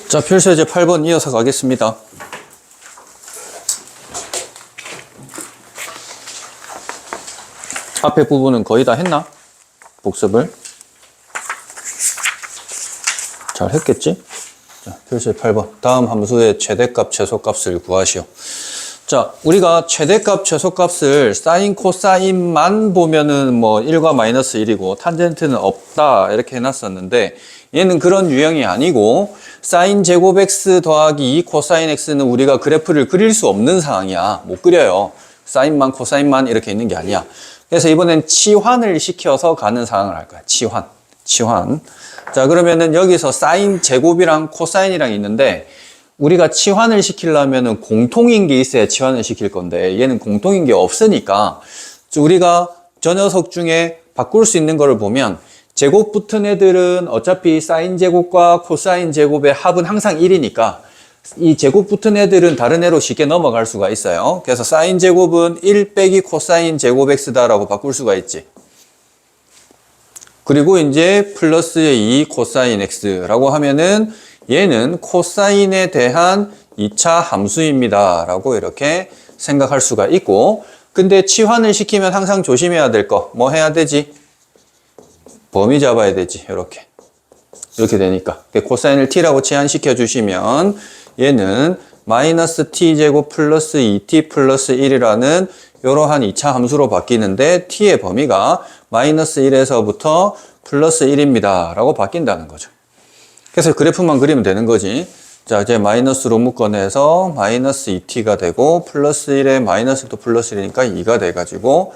자, 필수예제 8번 이어서 가겠습니다. 앞에 부분은 거의 다 했나? 복습을. 잘 했겠지? 자, 필수예제 8번. 다음 함수의 최대값, 최소값을 구하시오. 자, 우리가 최대값, 최소값을 사인, 코사인만 보면은 뭐 1과 마이너스 1이고 탄젠트는 없다 이렇게 해놨었는데 얘는 그런 유형이 아니고 사인 제곱 x 더하기 2 코사인 x는 우리가 그래프를 그릴 수 없는 상황이야. 못 그려요. 사인만 코사인만 이렇게 있는 게 아니야. 그래서 이번엔 치환을 시켜서 가는 상황을 할 거야. 치환. 자, 그러면은 여기서 사인 제곱이랑 코사인이랑 있는데 우리가 치환을 시키려면은 공통인 게 있어야 치환을 시킬 건데 얘는 공통인 게 없으니까 우리가 저 녀석 중에 바꿀 수 있는 거를 보면 제곱 붙은 애들은 어차피 사인 제곱과 코사인 제곱의 합은 항상 1이니까 이 제곱 붙은 애들은 다른 애로 쉽게 넘어갈 수가 있어요. 그래서 사인 제곱은 1 빼기 코사인 제곱 x다라고 바꿀 수가 있지. 그리고 이제 플러스의 2 코사인 x라고 하면은 얘는 코사인에 대한 2차 함수입니다 라고 이렇게 생각할 수가 있고, 근데 치환을 시키면 항상 조심해야 될 거 뭐 해야 되지? 범위 잡아야 되지. 이렇게 되니까 코사인을 t라고 치환시켜 주시면 얘는 마이너스 t제곱 플러스 2t 플러스 1이라는 이러한 2차 함수로 바뀌는데 t의 범위가 마이너스 1에서부터 플러스 1입니다 라고 바뀐다는 거죠. 그래서 그래프만 그리면 되는 거지. 자, 이제 마이너스로 묶어내서 마이너스 2t가 되고 플러스 1에 마이너스도 플러스 1이니까 2가 돼가지고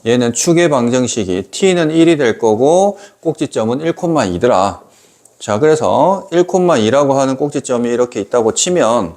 얘는 축의 방정식이 t는 1이 될 거고 꼭지점은 1,2더라. 자, 그래서 1,2라고 하는 꼭지점이 이렇게 있다고 치면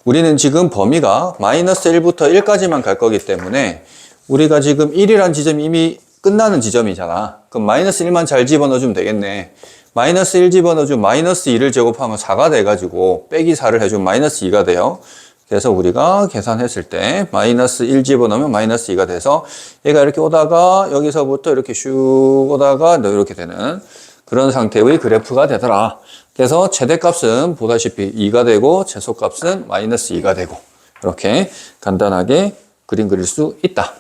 우리는 지금 범위가 마이너스 1부터 1까지만 갈 거기 때문에 우리가 지금 1이란 지점이 이미 끝나는 지점이잖아. 그럼 마이너스 1만 잘 집어넣어주면 되겠네. 마이너스 1 집어넣어주면 마이너스 2를 제곱하면 4가 돼가지고 빼기 4를 해주면 마이너스 2가 돼요. 그래서 우리가 계산했을 때 마이너스 1 집어넣으면 마이너스 2가 돼서 얘가 이렇게 오다가 여기서부터 이렇게 슉 오다가 이렇게 되는 그런 상태의 그래프가 되더라. 그래서 최대값은 보다시피 2가 되고 최소값은 마이너스 2가 되고 이렇게 간단하게 그림 그릴 수 있다.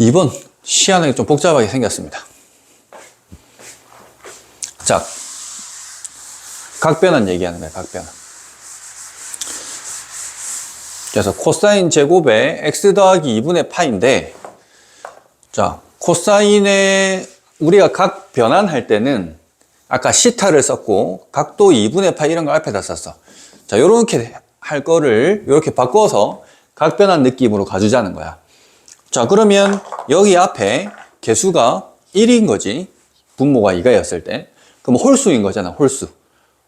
2번 시안하게 좀 복잡하게 생겼습니다. 자, 각변환 얘기하는 거예요. 각변환. 그래서 코사인 제곱에 x 더하기 2분의 파인데, 자, 코사인에 우리가 각 변환할 때는 아까 시타를 썼고 각도 2분의 파 이런 걸 앞에다 썼어. 자, 요렇게 할 거를 요렇게 바꿔서 각변환 느낌으로 가주자는 거야. 자, 그러면 여기 앞에 개수가 1인 거지. 분모가 2가였을 때. 그럼 홀수인 거잖아, 홀수.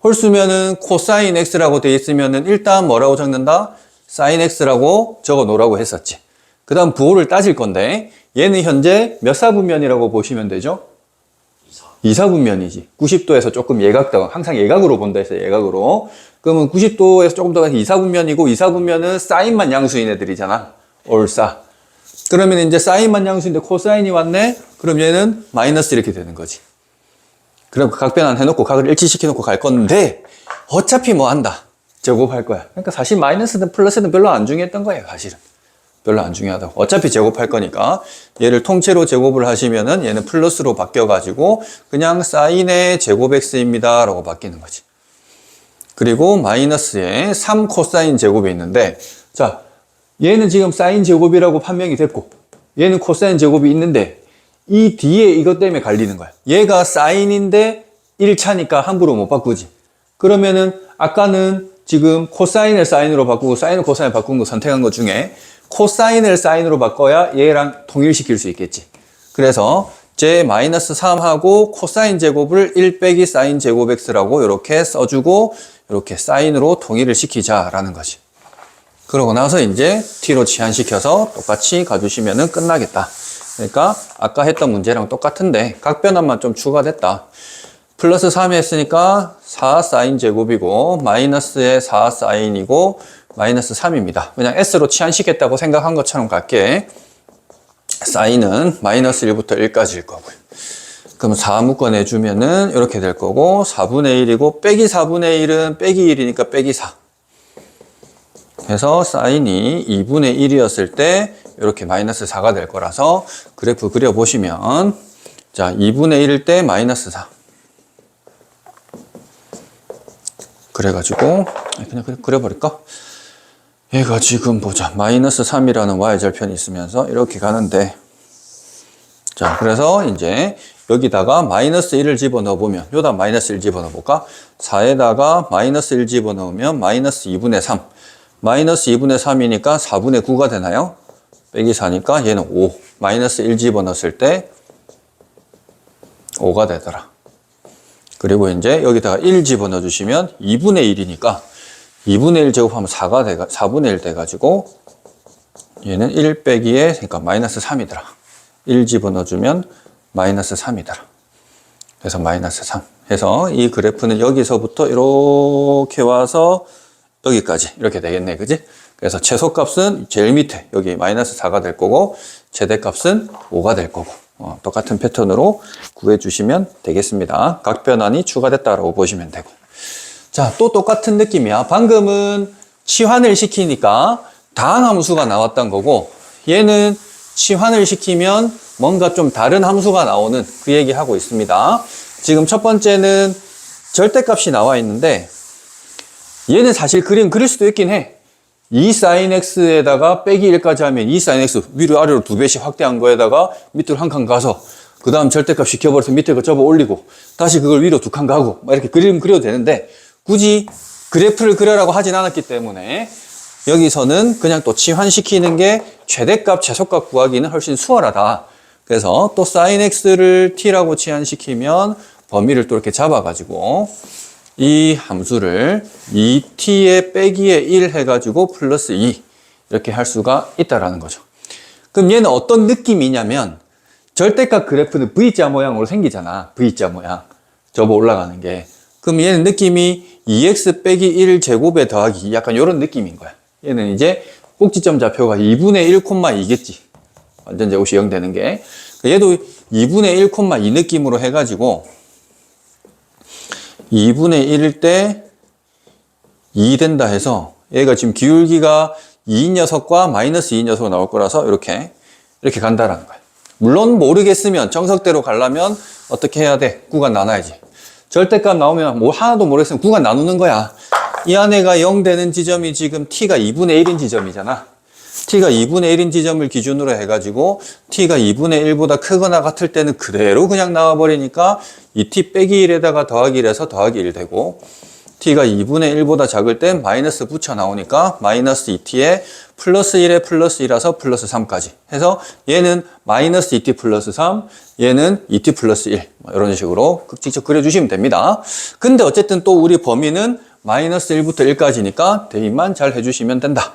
홀수면은 코사인 x라고 돼 있으면은 일단 뭐라고 적는다? 사인 x라고 적어 놓으라고 했었지. 그 다음 부호를 따질 건데 얘는 현재 몇 사분면이라고 보시면 되죠? 2사분면이지. 90도에서 조금 예각도, 항상 예각으로 본다 해서 예각으로. 그러면 90도에서 조금 더 가서 2사분면이고 2사분면은 사인만 양수인 애들이잖아. 올사. 그러면 이제 사인만 양수인데 코사인이 왔네? 그럼 얘는 마이너스 이렇게 되는 거지. 그럼 각변환 해놓고 각을 일치시켜놓고 갈 건데 어차피 뭐 한다. 제곱할 거야. 그러니까 사실 마이너스든 플러스든 별로 안 중요했던 거예요. 사실은. 별로 안 중요하다고. 어차피 제곱할 거니까 얘를 통째로 제곱을 하시면은 얘는 플러스로 바뀌어가지고 그냥 사인의 제곱 x입니다 라고 바뀌는 거지. 그리고 마이너스에 3 코사인 제곱이 있는데, 자, 얘는 지금 사인 제곱이라고 판명이 됐고 얘는 코사인 제곱이 있는데 이 뒤에 이것 때문에 갈리는 거야. 얘가 사인인데 1차니까 함부로 못 바꾸지. 그러면은 아까는 지금 코사인을 사인으로 바꾸고 사인을 코사인을 바꾼 거 선택한 것 중에 코사인을 사인으로 바꿔야 얘랑 통일시킬 수 있겠지. 그래서 제 마이너스 3하고 코사인 제곱을 1 빼기 사인 제곱 x라고 이렇게 써주고 이렇게 사인으로 통일을 시키자라는 거지. 그러고 나서 이제 t로 치환시켜서 똑같이 가주시면 끝나겠다. 그러니까 아까 했던 문제랑 똑같은데 각변환만 좀 추가됐다. 플러스 3이 했으니까 4 사인 제곱이고 마이너스에 4 사인이고 마이너스 3입니다. 그냥 s로 치환시켰다고 생각한 것처럼 갈게. 사인은 마이너스 1부터 1까지일 거고요. 그럼 4 묶어내주면은 이렇게 될 거고 4분의 1이고 빼기 4분의 1은 빼기 1이니까 빼기 4. 해서 사인이 2분의 1이었을 때 이렇게 마이너스 4가 될 거라서 그래프 그려보시면 자 2분의 1일 때 마이너스 4. 그래가지고 그냥 그려버릴까? 얘가 지금 보자. 마이너스 3이라는 y절편이 있으면서 이렇게 가는데 자 그래서 이제 여기다가 마이너스 1을 집어넣어 보면 여기다 마이너스 1 집어넣어 볼까? 4에다가 마이너스 1 집어넣으면 마이너스 2분의 3 마이너스 2분의 3이니까 4분의 9가 되나요? 빼기 4니까 얘는 5 마이너스 1 집어넣었을 때 5가 되더라. 그리고 이제 여기다가 1 집어넣어 주시면 2분의 1이니까 2분의 1 제곱하면 4분의 1 돼가지고 얘는 1 빼기에 그러니까 마이너스 3이더라. 1 집어넣어 주면 마이너스 3이더라. 그래서 마이너스 3 해서 이 그래프는 여기서부터 이렇게 와서 여기까지 이렇게 되겠네. 그지? 그래서 최소값은 제일 밑에 여기 마이너스 4가 될 거고 최대값은 5가 될 거고 똑같은 패턴으로 구해주시면 되겠습니다. 각 변환이 추가됐다라고 보시면 되고 자, 또 똑같은 느낌이야. 방금은 치환을 시키니까 다항함수가 나왔던 거고 얘는 치환을 시키면 뭔가 좀 다른 함수가 나오는 그 얘기하고 있습니다. 지금 첫 번째는 절대값이 나와 있는데 얘는 사실 그림 그릴 수도 있긴 해. 2 sin x에다가 빼기 1까지 하면 2 sin x 위로 아래로 2배씩 확대한 거에다가 밑으로 한 칸 가서 그 다음 절대값 시켜버려서 밑에 거 접어 올리고 다시 그걸 위로 2칸 가고 막 이렇게 그림 그려도 되는데 굳이 그래프를 그려라고 하진 않았기 때문에 여기서는 그냥 또 치환시키는 게 최대값, 최소값 구하기는 훨씬 수월하다. 그래서 또 sin x를 t라고 치환시키면 범위를 또 이렇게 잡아가지고 이 함수를 2t의 빼기에 1 해가지고 플러스 2 이렇게 할 수가 있다라는 거죠. 그럼 얘는 어떤 느낌이냐면 절대값 그래프는 V자 모양으로 생기잖아. V자 모양. 접어 올라가는 게. 그럼 얘는 느낌이 2x 빼기 1 제곱에 더하기 약간 이런 느낌인 거야. 얘는 이제 꼭지점 좌표가 2분의 1, 2겠지. 완전 제곱이 0 되는 게. 얘도 2분의 1, 2 느낌으로 해가지고 2분의 1일 때 2 된다 해서 얘가 지금 기울기가 2인 녀석과 마이너스 2인 녀석으로 나올 거라서 이렇게 간다라는 거야. 물론 모르겠으면 정석대로 가려면 어떻게 해야 돼? 구간 나눠야지. 절대값 나오면 뭐 하나도 모르겠으면 구간 나누는 거야. 이 안에가 0 되는 지점이 지금 t가 2분의 1인 지점이잖아. t가 2분의 1인 지점을 기준으로 해가지고 t가 2분의 1보다 크거나 같을 때는 그대로 그냥 나와버리니까 2t 빼기 1에다가 더하기 1해서 더하기 1 되고 t가 2분의 1보다 작을 땐 마이너스 붙여 나오니까 마이너스 2t에 플러스 1에 플러스 1이라서 플러스 3까지 해서 얘는 마이너스 2t 플러스 3 얘는 2t 플러스 1 이런 식으로 직접 그려주시면 됩니다. 근데 어쨌든 또 우리 범위는 마이너스 1부터 1까지니까 대입만 잘 해주시면 된다.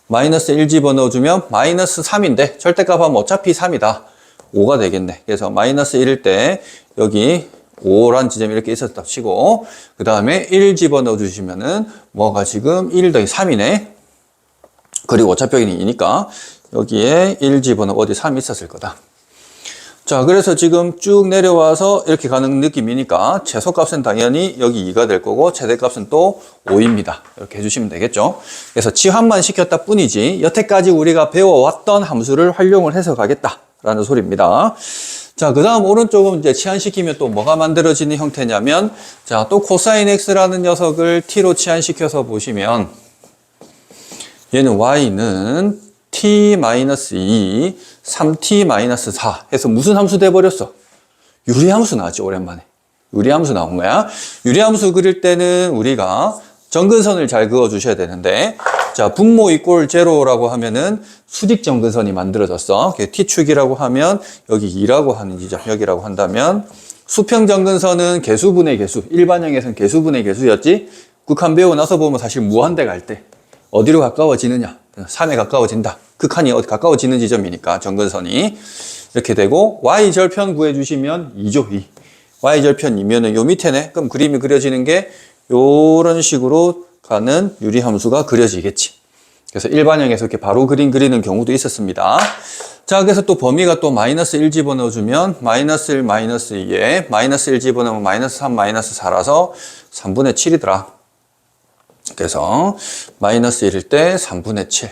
마이너스 1 집어넣어주면 마이너스 3인데 절대값 하면 어차피 3이다. 5가 되겠네. 그래서 마이너스 1일 때 여기 5란 지점이 이렇게 있었다 치고 그 다음에 1 집어넣어주시면은 뭐가 지금 1 더하기 3이네. 그리고 오차평이 2니까 여기에 1 집어넣어 어디 3이 있었을 거다. 자, 그래서 지금 쭉 내려와서 이렇게 가는 느낌이니까 최소값은 당연히 여기 2가 될 거고 최대값은 또 5입니다. 이렇게 해주시면 되겠죠. 그래서 치환만 시켰다 뿐이지 여태까지 우리가 배워왔던 함수를 활용을 해서 가겠다라는 소리입니다. 자, 그 다음 오른쪽은 이제 치환시키면 또 뭐가 만들어지는 형태냐면 자, 또 코사인 x라는 녀석을 t로 치환시켜서 보시면 얘는 y는 t-2 3t-4 해서 무슨 함수 돼버렸어? 유리함수 나왔지 오랜만에. 유리함수 나온 거야. 유리함수 그릴 때는 우리가 정근선을 잘 그어주셔야 되는데 자, 분모 이꼴 제로라고 하면은 수직 정근선이 만들어졌어. t축이라고 하면 여기 2라고 하는 지점 여기라고 한다면 수평 정근선은 개수분의 개수 일반형에서는 개수분의 개수였지. 극한 배우고 나서 보면 사실 무한대 갈 때 어디로 가까워지느냐? 산에 가까워진다. 극한이 어디 가까워지는 지점이니까 정근선이 이렇게 되고 y절편 구해주시면 2죠. 2. y절편이면은 요 밑에네. 그럼 그림이 그려지는 게 요런 식으로 가는 유리함수가 그려지겠지. 그래서 일반형에서 이렇게 바로 그림 그리는 경우도 있었습니다. 자, 그래서 또 범위가 또 마이너스 1 집어넣어주면 마이너스 1, 마이너스 2에 마이너스 1 집어넣으면 마이너스 3, 마이너스 4라서 3분의 7이더라. 그래서 마이너스 1일 때 3분의 7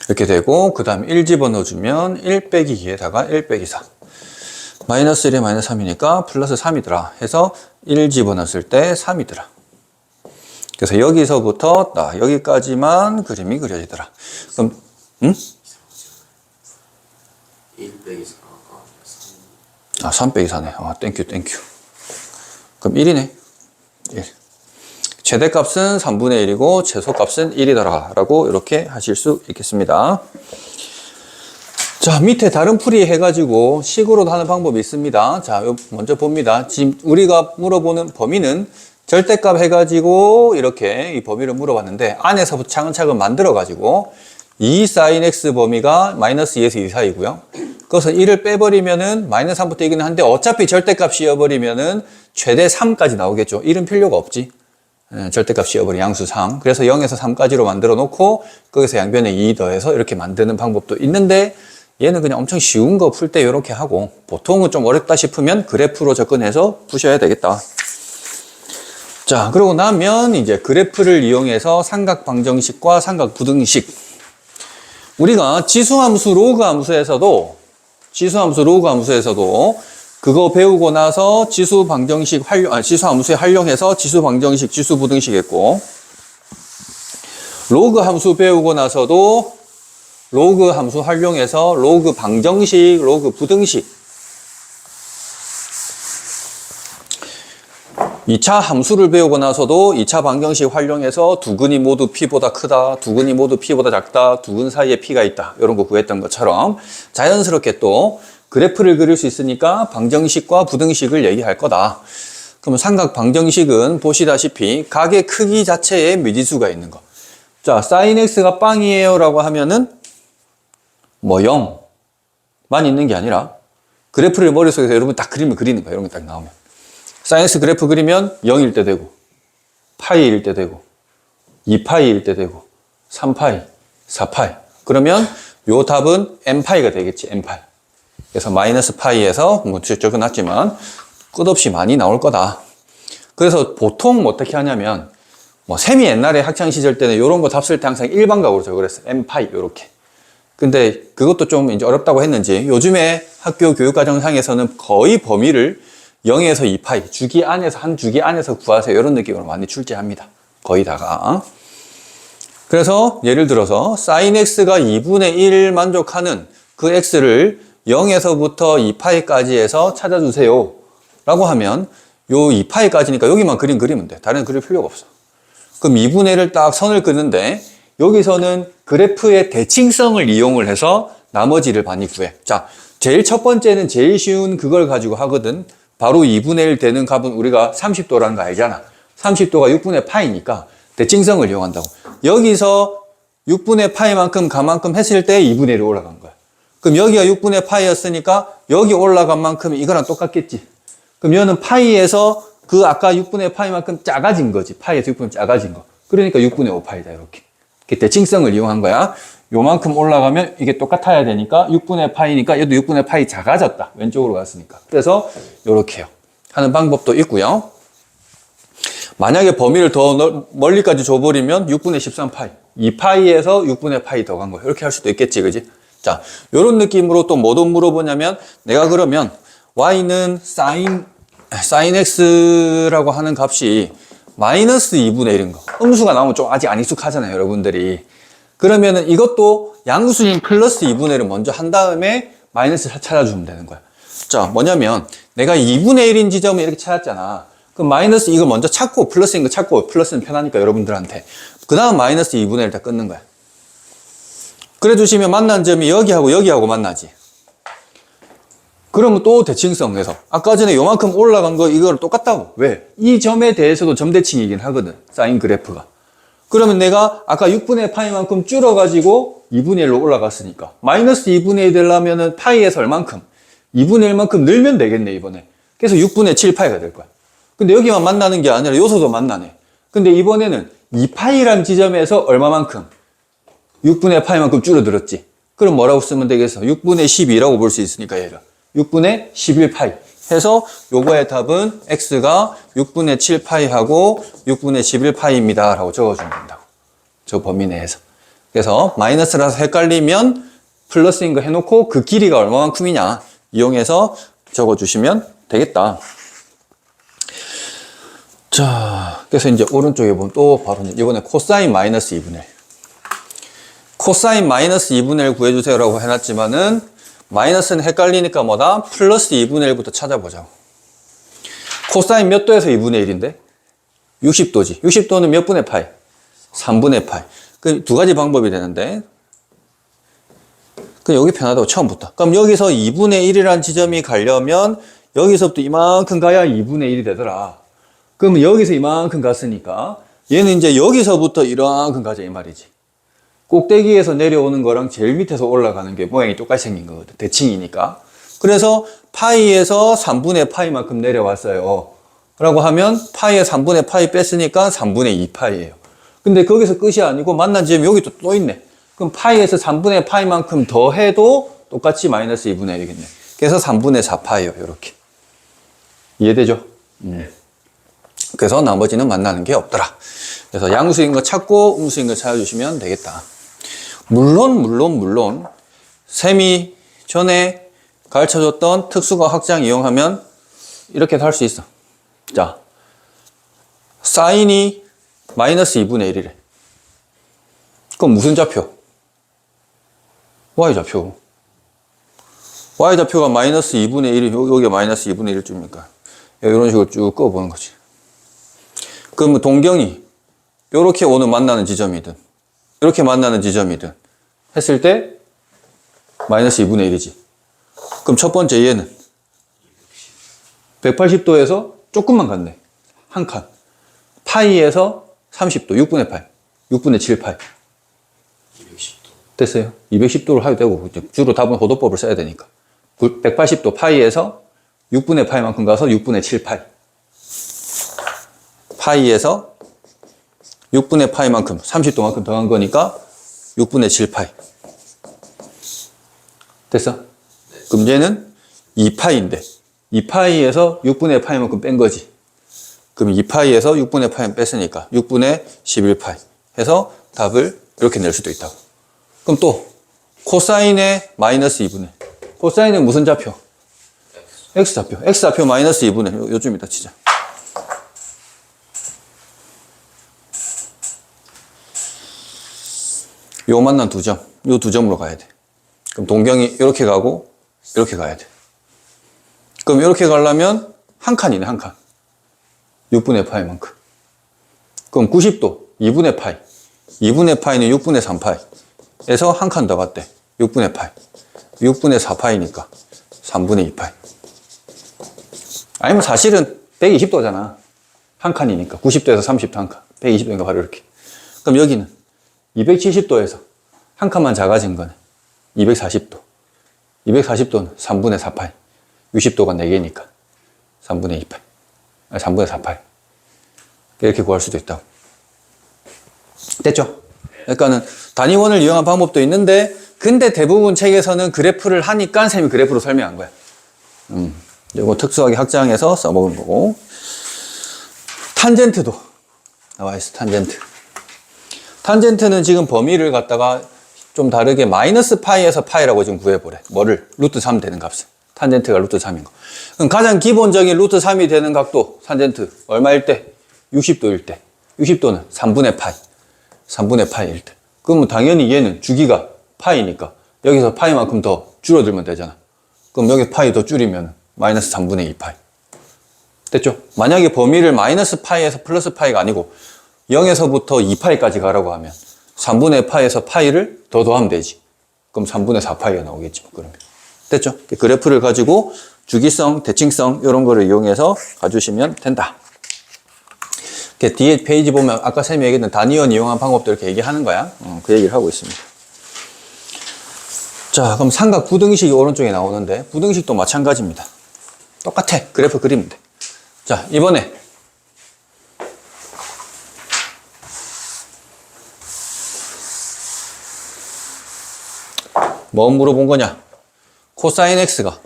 이렇게 되고, 그 다음 1 집어넣어주면 1 빼기 2에다가 1 빼기 4 마이너스 1에 마이너스 3이니까 플러스 3이더라 해서 1 집어넣었을 때 3이더라. 그래서 여기서부터 여기까지만 그림이 그려지더라. 그럼 1 빼기 4. 3 빼기 4네. 땡큐. 그럼 1이네. 1. 최대값은 3분의 1이고 최소값은 1이더라 라고 이렇게 하실 수 있겠습니다. 자, 밑에 다른 풀이 해가지고 식으로도 하는 방법이 있습니다. 자, 먼저 봅니다. 지금 우리가 물어보는 범위는 절대값 해가지고 이렇게 이 범위를 물어봤는데, 안에서부터 차근차근 만들어가지고 2 sin x 범위가 마이너스 2에서 2 사이고요. 그것은 1을 빼버리면은 마이너스 3부터 이기는 한데, 어차피 절대값 씌워버리면은 최대 3까지 나오겠죠. 1은 필요가 없지. 절대값 씌워버린 양수상. 그래서 0에서 3까지로 만들어 놓고 거기서 양변에 2 더해서 이렇게 만드는 방법도 있는데, 얘는 그냥 엄청 쉬운 거 풀 때 이렇게 하고, 보통은 좀 어렵다 싶으면 그래프로 접근해서 푸셔야 되겠다. 자, 그러고 나면 이제 그래프를 이용해서 삼각 방정식과 삼각 부등식. 우리가 지수함수 로그 함수에서도 그거 배우고 나서 지수 방정식 지수 함수에 활용해서 지수 방정식, 지수 부등식 했고, 로그 함수 배우고 나서도 로그 함수 활용해서 로그 방정식, 로그 부등식. 2차 함수를 배우고 나서도 2차 방정식 활용해서 두 근이 모두 p보다 크다, 두 근이 모두 p보다 작다, 두 근 사이에 p가 있다, 이런 거 구했던 것처럼 자연스럽게 또 그래프를 그릴 수 있으니까 방정식과 부등식을 얘기할 거다. 그러면 삼각 방정식은 보시다시피 각의 크기 자체에 미지수가 있는 거. 자, sin x가 빵이에요 라고 하면은 0만 있는 게 아니라 그래프를 머릿속에서 여러분 딱 그림을 그리는 거예요. 이런 게 딱 나오면. sin x 그래프 그리면 0일 때 되고, 파이일 때 되고, 2파이일 때 되고, 3파이, 4파이. 그러면 요 답은 n파이가 되겠지, n파이. 그래서 마이너스 파이에서 적어놨지만 끝없이 많이 나올 거다. 그래서 보통 어떻게 하냐면, 쌤이 옛날에 학창시절 때는 이런 거 답 쓸 때 항상 일반각으로 적으랬어요. n파이, 요렇게. 근데 그것도 좀 이제 어렵다고 했는지, 요즘에 학교 교육과정상에서는 거의 범위를 0에서 2파이, 주기 안에서, 한 주기 안에서 구하세요. 이런 느낌으로 많이 출제합니다. 거의 다가. 그래서 예를 들어서 sin x가 2분의 1 만족하는 그 x를 0에서부터 2파이까지 해서 찾아주세요 라고 하면 요 2파이까지니까 여기만 그리면 돼. 다른 그릴 필요가 없어. 그럼 2분의 1을 딱 선을 긋는데, 여기서는 그래프의 대칭성을 이용을 해서 나머지를 많이 구해. 자, 제일 첫 번째는 제일 쉬운 그걸 가지고 하거든. 바로 2분의 1 되는 값은 우리가 30도라는 거 알잖아. 30도가 6분의 파이니까 대칭성을 이용한다고. 여기서 6분의 파이만큼 가만큼 했을 때 2분의 1이 올라간 거야. 그럼 여기가 6분의 파이였으니까 여기 올라간 만큼 이거랑 똑같겠지. 그럼 얘는 파이에서 그 아까 6분의 파이만큼 작아진 거지. 파이에서 6분의 작아진 거. 그러니까 6분의 5파이다. 이렇게 대칭성을 이용한 거야. 요만큼 올라가면 이게 똑같아야 되니까 6분의 파이니까 얘도 6분의 파이 작아졌다. 왼쪽으로 갔으니까. 그래서 요렇게요 하는 방법도 있고요. 만약에 범위를 더 멀리까지 줘버리면 6분의 13파이, 2파이에서 6분의 파이 더 간 거예요. 이렇게 할 수도 있겠지, 그지? 자, 요런 느낌으로 또 뭐도 물어보냐면, 내가 그러면 y는 sin x라고 하는 값이 마이너스 2분의 1인 거. 음수가 나오면 좀 아직 안 익숙하잖아요, 여러분들이. 그러면은 이것도 양수인 플러스 2분의 1을 먼저 한 다음에 마이너스 찾아주면 되는 거야. 자, 뭐냐면 내가 2분의 1인 지점을 이렇게 찾았잖아. 그럼 마이너스 이거 먼저 찾고 플러스인 거 찾고, 플러스는 편하니까 여러분들한테. 그 다음 마이너스 2분의 1 다 끊는 거야. 그래 주시면 만난 점이 여기하고 만나지. 그러면 또 대칭성에서 아까 전에 요만큼 올라간 거 이거를 똑같다고. 왜? 이 점에 대해서도 점대칭이긴 하거든, 사인 그래프가. 그러면 내가 아까 6분의 파이만큼 줄어가지고 2분의 1로 올라갔으니까 마이너스 2분의 1 되려면은 파이에서 얼만큼? 2분의 1만큼 늘면 되겠네, 이번에. 그래서 6분의 7파이가 될 거야. 근데 여기만 만나는 게 아니라 요소도 만나네. 근데 이번에는 2파이란 지점에서 얼마만큼? 6분의 파이만큼 줄어들었지. 그럼 뭐라고 쓰면 되겠어? 6분의 12라고 볼 수 있으니까 얘를 6분의 11파이 해서 요거의 답은 x가 6분의 7파이하고 6분의 11파이입니다 라고 적어주면 된다고. 저 범위 내에서. 그래서 마이너스라서 헷갈리면 플러스인 거 해놓고 그 길이가 얼마만큼이냐 이용해서 적어주시면 되겠다. 자, 그래서 이제 오른쪽에 보면 또 바로 이번에 코사인 마이너스 2분의 1. 코사인 마이너스 2분의 1 구해주세요 라고 해놨지만은 마이너스는 헷갈리니까 뭐다? 플러스 2분의 1부터 찾아보자고. 코사인 몇 도에서 2분의 1인데? 60도지. 60도는 몇 분의 파이? 3분의 파이. 그 두 가지 방법이 되는데 그 여기 편하다고 처음부터. 그럼 여기서 2분의 1이라는 지점이 가려면 여기서부터 이만큼 가야 2분의 1이 되더라. 그러면 여기서 이만큼 갔으니까 얘는 이제 여기서부터 이만큼 가자 이 말이지. 꼭대기에서 내려오는 거랑 제일 밑에서 올라가는 게 모양이 똑같이 생긴 거거든. 대칭이니까. 그래서 파이에서 3분의 파이만큼 내려왔어요. 라고 하면 파이에 3분의 파이 뺐으니까 3분의 2파이예요. 근데 거기서 끝이 아니고 만난 지점이 여기 또 있네. 그럼 파이에서 3분의 파이만큼 더 해도 똑같이 마이너스 2분의 1이겠네. 그래서 3분의 4파이예요. 이렇게. 이해되죠? 그래서 나머지는 만나는 게 없더라. 그래서 양수인 거 찾고 음수인 거 찾아주시면 되겠다. 물론 쌤이 전에 가르쳐줬던 특수가 확장 이용하면 이렇게도 할 수 있어. 자, 사인이 마이너스 2분의 1이래. 그럼 무슨 좌표? Y좌표. Y좌표가 마이너스 2분의 1이 여기가 마이너스 2분의 1쯤이니까 이런 식으로 쭉 꺼보는 거지. 그럼 동경이 이렇게 오는 만나는 지점이든 이렇게 만나는 지점이든 했을 때 마이너스 2분의 1이지. 그럼 첫 번째 얘는 180도에서 조금만 갔네. 한 칸. 파이에서 30도, 6분의 8, 6분의 7파이. 210도. 됐어요. 210도를 하도 되고 주로 답은 호도법을 써야 되니까. 180도 파이에서 6분의 파이만큼 가서 6분의 7파이. 파이에서 6분의 파이만큼 30도만큼 더한 거니까 6분의 7파이. 됐어? 네. 그럼 얘는 2파이인데 2파이에서 6분의 파이만큼 뺀 거지. 그럼 2파이에서 6분의 파이 뺐으니까 6분의 11파이 해서 답을 이렇게 낼 수도 있다고. 그럼 또 코사인의 마이너스 2분의 1. 코사인은 무슨 좌표? X좌표. X좌표 마이너스 2분의 1. 요쯤이다 치자. 요 만난 두 점, 요 두 점으로 가야 돼. 그럼 동경이 이렇게 가고 이렇게 가야 돼. 그럼 이렇게 가려면 한 칸이네, 한 칸. 6분의 파이만큼. 그럼 90도, 2분의 파이. 2분의 파이는 6분의 3파이. 에서 한 칸 더 갔대. 6분의 파이. 6분의 4파이니까 3분의 2파이. 아니면 사실은 120도잖아. 한 칸이니까. 90도에서 30도 한 칸. 120도니까 바로 이렇게. 그럼 여기는 270도에서 한 칸만 작아진 거네. 240도. 240도는 3분의 4파이. 60도가 4개니까 3분의 2파이. 아니, 3분의 4파이. 이렇게 구할 수도 있다고. 됐죠? 그러니까는 단위원을 이용한 방법도 있는데, 근데 대부분 책에서는 그래프를 하니까 쌤이 그래프로 설명한 거야. 이거 특수하게 확장해서 써먹은 거고. 탄젠트도 나와 있어, 탄젠트. 탄젠트는 지금 범위를 갖다가 좀 다르게 마이너스 파이에서 파이라고 지금 구해보래. 뭐를? 루트 3 되는 값을. 탄젠트가 루트 3인 거. 그럼 가장 기본적인 루트 3이 되는 각도, 탄젠트, 얼마일 때? 60도일 때. 60도는 3분의 파이. 3분의 파이일 때. 그러면 당연히 얘는 주기가 파이니까 여기서 파이만큼 더 줄어들면 되잖아. 그럼 여기 파이 더 줄이면 마이너스 3분의 2 파이. 됐죠? 만약에 범위를 마이너스 파이에서 플러스 파이가 아니고 0에서부터 2파이까지 가라고 하면 3분의 파이에서 파이를 더 더하면 되지. 그럼 3분의 4파이가 나오겠지. 그러면. 됐죠? 그래프를 가지고 주기성, 대칭성 이런 거를 이용해서 가주시면 된다. 뒤에 페이지 보면 아까 쌤이 얘기했던 단위원 이용한 방법도 이렇게 얘기하는 거야. 그 얘기를 하고 있습니다. 자, 그럼 삼각 부등식이 오른쪽에 나오는데 부등식도 마찬가지입니다. 똑같아. 그래프 그리면 돼. 자, 이번에 뭐 물어본 거냐? 코사인 x가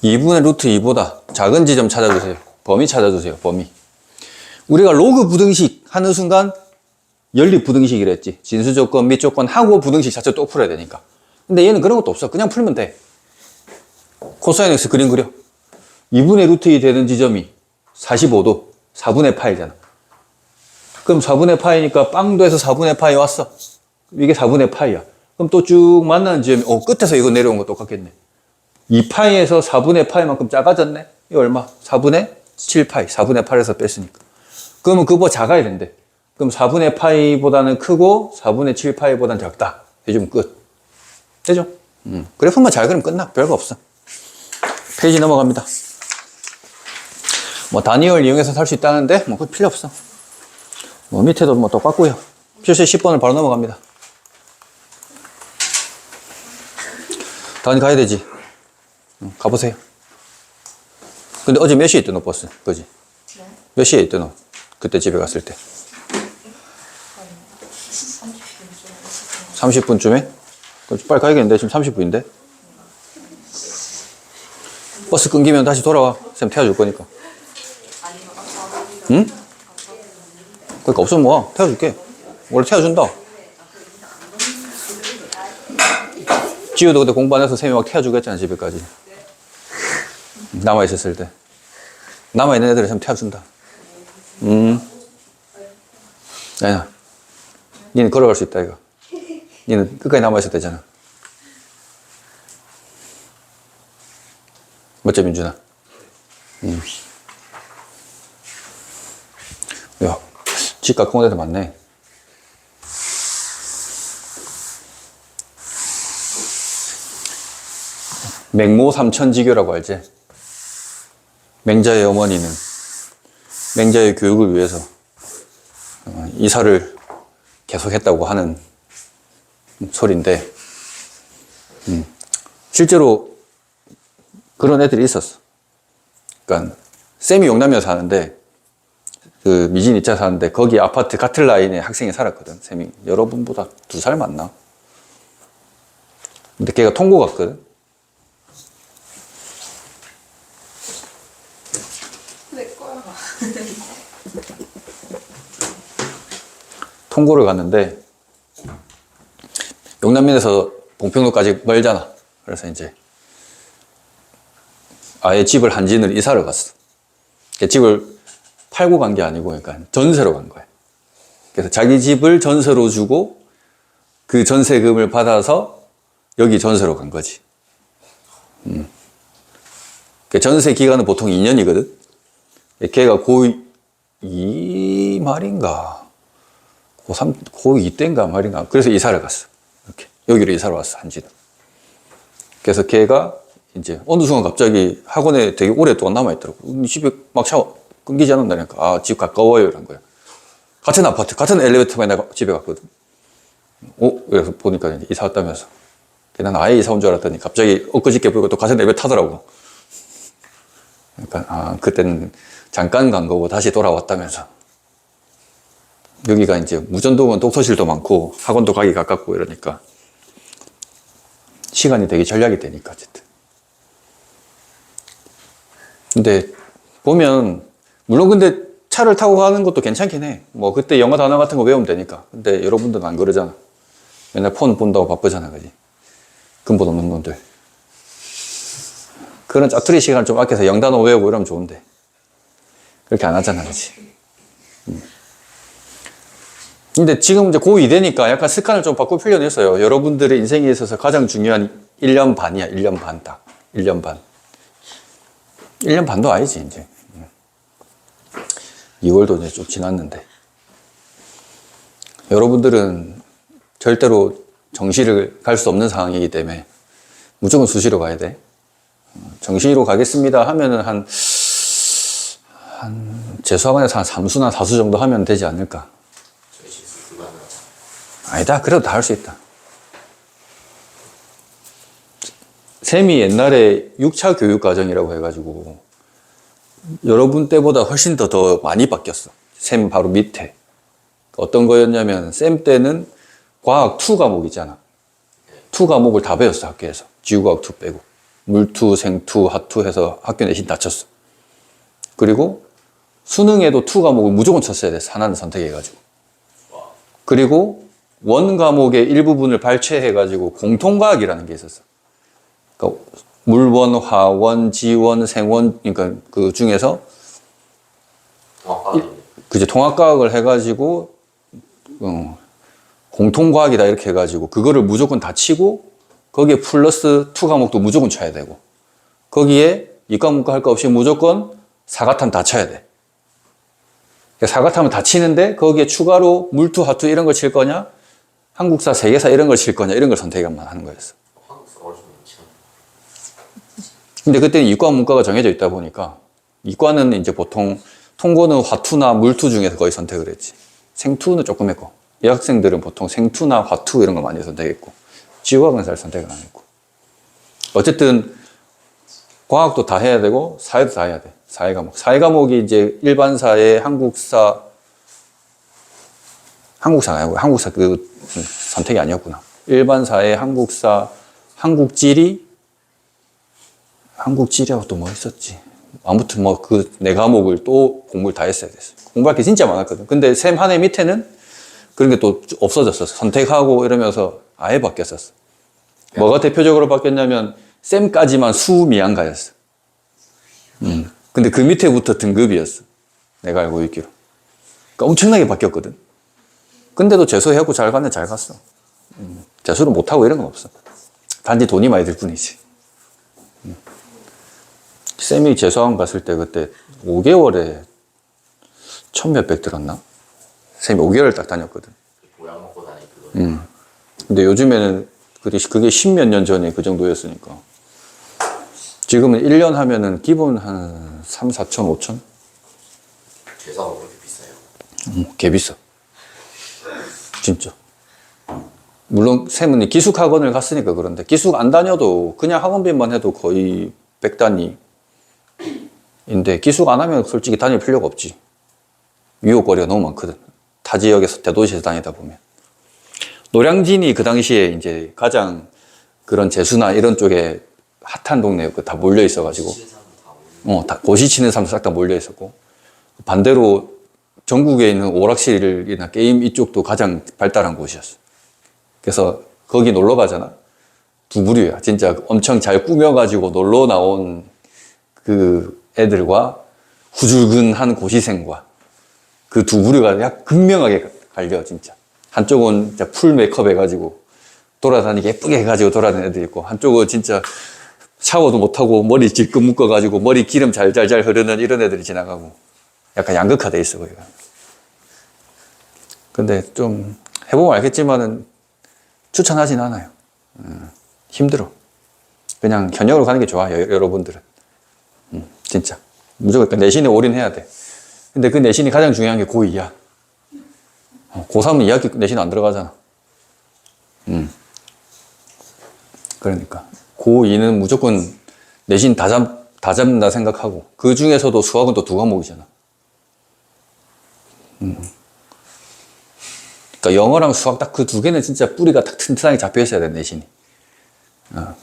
2분의 루트 2보다 작은 지점 찾아주세요. 범위 찾아주세요. 범위. 우리가 로그 부등식 하는 순간 연립 부등식이랬지. 진수 조건, 및 조건 하고 부등식 자체 또 풀어야 되니까. 근데 얘는 그런 것도 없어. 그냥 풀면 돼. 코사인 x 그림 그려. 2분의 루트 2 되는 지점이 45도, 4분의 파이잖아. 그럼 4분의 파이니까 빵도 해서 4분의 파이 왔어. 이게 4분의 파이야. 그럼 또 쭉 만나는 지점이, 끝에서 이거 내려온 거 똑같겠네. 2파이에서 4분의 파이만큼 작아졌네? 이거 얼마? 4분의 7파이. 4분의 8에서 뺐으니까. 그러면 그거보다 작아야 된대. 그럼 4분의 파이보다는 크고 4분의 7파이보다는 작다. 해주면 끝. 되죠? 그래프만 잘 그리면 끝나. 별거 없어. 페이지 넘어갑니다. 뭐 다니엘 이용해서 살 수 있다는데 뭐 그거 필요 없어. 뭐 밑에도 뭐 똑같고요. 필수 10번을 바로 넘어갑니다. 다니 가야 되지. 가보세요. 근데 어제 몇 시에 있대 너 버스? 그지? 네? 몇 시에 있대 너? 그때 집에 갔을 때. 30분쯤에? 그럼 빨리 가야겠는데 지금 30분인데? 버스 끊기면 다시 돌아와. 쌤 태워줄 거니까. 응? 그러니까 없으면 뭐 태워줄게. 원래 태워준다. 지우도 그때 공부 안 해서 쌤이 막 태워주고 했잖아 집에까지. 남아있었을 때. 남아있는 애들은 쌤 태워준다. 야, 니는 걸어갈 수 있다 이거. 니는 끝까지 남아있어도 되잖아. 맞죠 민준아? 야, 집 가까운 데도 많네. 맹모 삼천지교라고 알지? 맹자의 어머니는 맹자의 교육을 위해서 이사를 계속했다고 하는 소리인데, 실제로 그런 애들이 있었어. 그러니까 쌤이 용남에 사는데 그 미진 2차 사는데 거기 아파트 같은 라인에 학생이 살았거든. 쌤이 여러분보다 2살 많나? 근데 걔가 통고 갔거든. 내 거야. 통고를 갔는데 용남면에서 봉평로까지 멀잖아. 그래서 이제 아예 집을 한진을 이사를 갔어. 집을 팔고 간 게 아니고 그러니까 전세로 간 거야. 그래서 자기 집을 전세로 주고 그 전세금을 받아서 여기 전세로 간 거지. 전세 기간은 보통 2년이거든. 걔가 고2 말인가 고3, 고2 때인가 말인가. 그래서 이사를 갔어. 이렇게. 여기로 이사를 왔어, 한진은. 그래서 걔가 이제 어느 순간 갑자기 학원에 되게 오랫동안 남아있더라고. 집에 막 샤워 끊기지 않는다니까. 아, 집 가까워요. 이런 거야. 같은 아파트, 같은 엘리베이터만 내가 집에 갔거든. 그래서 보니까 이제 이사 왔다면서. 난 아예 이사 온 줄 알았더니 갑자기 엊그저께 보니까 또 같은 엘리베이터 타더라고. 그러니까, 그때는 잠깐 간 거고 다시 돌아왔다면서. 여기가 이제 무전동은 독서실도 많고 학원도 가기 가깝고 이러니까 시간이 되게 절약이 되니까 어쨌든. 근데 보면 물론 근데 차를 타고 가는 것도 괜찮긴 해. 뭐 그때 영어 단어 같은 거 외우면 되니까. 근데 여러분들은 안 그러잖아. 맨날 폰 본다고 바쁘잖아, 그지? 근본 없는 놈들. 그런 짜투리 시간을 좀 아껴서 영단어 외우고 이러면 좋은데 그렇게 안 하잖아, 그지? 근데 지금 이제 고2 되니까 약간 습관을 좀 바꿀 필요는 있어요. 여러분들의 인생에 있어서 가장 중요한 1년 반이야. 1년 반 딱. 1년 반. 1년 반도 아니지, 이제. 2월도 이제 좀 지났는데. 여러분들은 절대로 정시를 갈 수 없는 상황이기 때문에 무조건 수시로 가야 돼. 정시로 가겠습니다 하면은 재수학원에서 한 3수나 4수 정도 하면 되지 않을까. 아니다. 그래도 다 할 수 있다. 쌤이 옛날에 6차 교육과정이라고 해가지고 여러분 때보다 훨씬 더 많이 바뀌었어. 쌤 바로 밑에. 어떤 거였냐면 쌤 때는 과학 2 과목이잖아. 투 과목을 다 배웠어, 학교에서. 지구과학 투 빼고. 물투, 생투, 화투 해서 학교 내신 다 쳤어. 그리고 수능에도 투 과목을 무조건 쳤어야 됐어. 하나는 선택해가지고. 그리고 원 과목의 일부분을 발췌해가지고 공통과학이라는 게 있었어. 그러니까 물원, 화원, 지원, 생원, 그러니까 그 중에서 그제 통합과학을 해가지고 공통과학이다 이렇게 해가지고 그거를 무조건 다 치고 거기에 플러스 투 과목도 무조건 쳐야 되고 거기에 이과 문과 할 거 없이 무조건 사과탐 다 쳐야 돼. 사과탐은 다 치는데 거기에 추가로 물투, 화투 이런 걸 칠 거냐 한국사, 세계사 이런 걸 칠 거냐 이런 걸 선택만 하는 거였어. 한국사 어려운 거 근데 그때는 이과 문과가 정해져 있다 보니까 이과는 이제 보통 통고는 화투나 물투 중에서 거의 선택을 했지. 생투는 조금 했고 여학생들은 보통 생투나 화투 이런 거 많이 선택했고 지구과학은 잘 선택을 안 했고 어쨌든 과학도 다 해야 되고 사회도 다 해야 돼. 사회 과목. 사회 과목이 이제 일반 사회, 한국사가 아니고 한국사 그 선택이 아니었구나. 일반 사회, 한국사, 한국지리하고 또 뭐 있었지. 아무튼 뭐 그 네 과목을 또 공부를 다 했어야 됐어. 공부할 게 진짜 많았거든. 근데 샘 한 해 밑에는 그런 게 또 없어졌어. 선택하고 이러면서 아예 바뀌었었어. 뭐가 대표적으로 바뀌었냐면 샘까지만 수미양가였어. 근데 그 밑에부터 등급이었어. 내가 알고 있기로. 그러니까 엄청나게 바뀌었거든. 근데도 재수해갖고 잘 갔네, 잘 갔어. 재수를 못하고 이런 건 없어. 단지 돈이 많이 들 뿐이지. 쌤이 재수학원 갔을 때 그때 5개월에 1,000몇백 들었나? 쌤이 5개월 딱 다녔거든. 모양 먹고 다니 그거. 근데 요즘에는 그게 10몇 년 전에 그 정도였으니까. 지금은 1년 하면은 기본 한 3, 4천, 5천? 재사가 그렇게 비싸요? 개 비싸. 진짜. 물론 쌤은 기숙학원을 갔으니까 그런데 기숙 안 다녀도 그냥 학원비만 해도 거의 100단위인데 기숙 안 하면 솔직히 다닐 필요가 없지. 유혹거리가 너무 많거든. 타 지역에서 대도시에서 다니다 보면. 노량진이 그 당시에 이제 가장 그런 재수나 이런 쪽에 핫한 동네에 다 몰려 있어가지고, 다 고시 치는 사람도 싹 다 몰려 있었고, 반대로 전국에 있는 오락실이나 게임 이쪽도 가장 발달한 곳이었어. 그래서 거기 놀러 가잖아. 두 부류야. 진짜 엄청 잘 꾸며가지고 놀러 나온 그 애들과 후줄근한 고시생과 그 두 부류가 약 극명하게 갈려, 진짜. 한쪽은 진짜 풀 메이크업 해가지고 돌아다니게 예쁘게 해가지고 돌아다니는 애들 있고, 한쪽은 진짜 샤워도 못하고 머리 질끈 묶어가지고 머리 기름 잘잘잘 흐르는 이런 애들이 지나가고 약간 양극화돼 있어, 거기가. 근데 좀 해보면 알겠지만은 추천하진 않아요. 힘들어. 그냥 현역으로 가는 게 좋아, 여러분들은. 진짜. 무조건 내신에 올인해야 돼. 근데 그 내신이 가장 중요한 게 고2야. 고3은 2학기 내신 안 들어가잖아. 그러니까. 고2는 무조건 내신 다 잡는다 생각하고, 그 중에서도 수학은 또 두 과목이잖아. 그러니까 영어랑 수학 딱 그 두 개는 진짜 뿌리가 딱 튼튼하게 잡혀 있어야 돼, 내신이.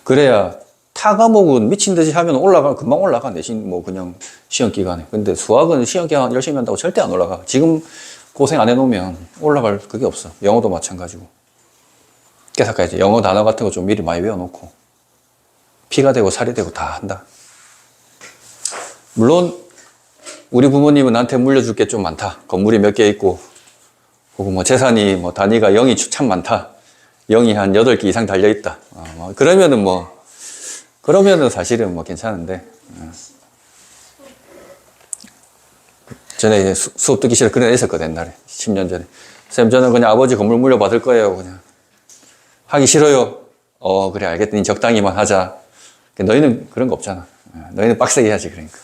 그래야 타 과목은 미친 듯이 하면 금방 올라가, 내신 뭐 그냥 시험 기간에. 근데 수학은 시험 기간 열심히 한다고 절대 안 올라가. 지금 고생 안 해놓으면 올라갈 그게 없어. 영어도 마찬가지고. 그래서 아까 이제 영어 단어 같은 거 좀 미리 많이 외워놓고 피가 되고 살이 되고 다 한다. 물론 우리 부모님은 나한테 물려줄 게 좀 많다. 건물이 몇 개 있고 혹은 뭐 재산이 뭐 단위가 0이 참 많다. 0이 한 8개 이상 달려있다. 그러면은 사실은 뭐 괜찮은데. 전에 이제 수업 듣기 싫어 그런 애 있었거든, 옛날에. 10년 전에. 쌤, 저는 그냥 아버지 건물 물려받을 거예요. 그냥. 하기 싫어요. 그래, 알겠더니 적당히만 하자. 너희는 그런 거 없잖아. 너희는 빡세게 해야지, 그러니까.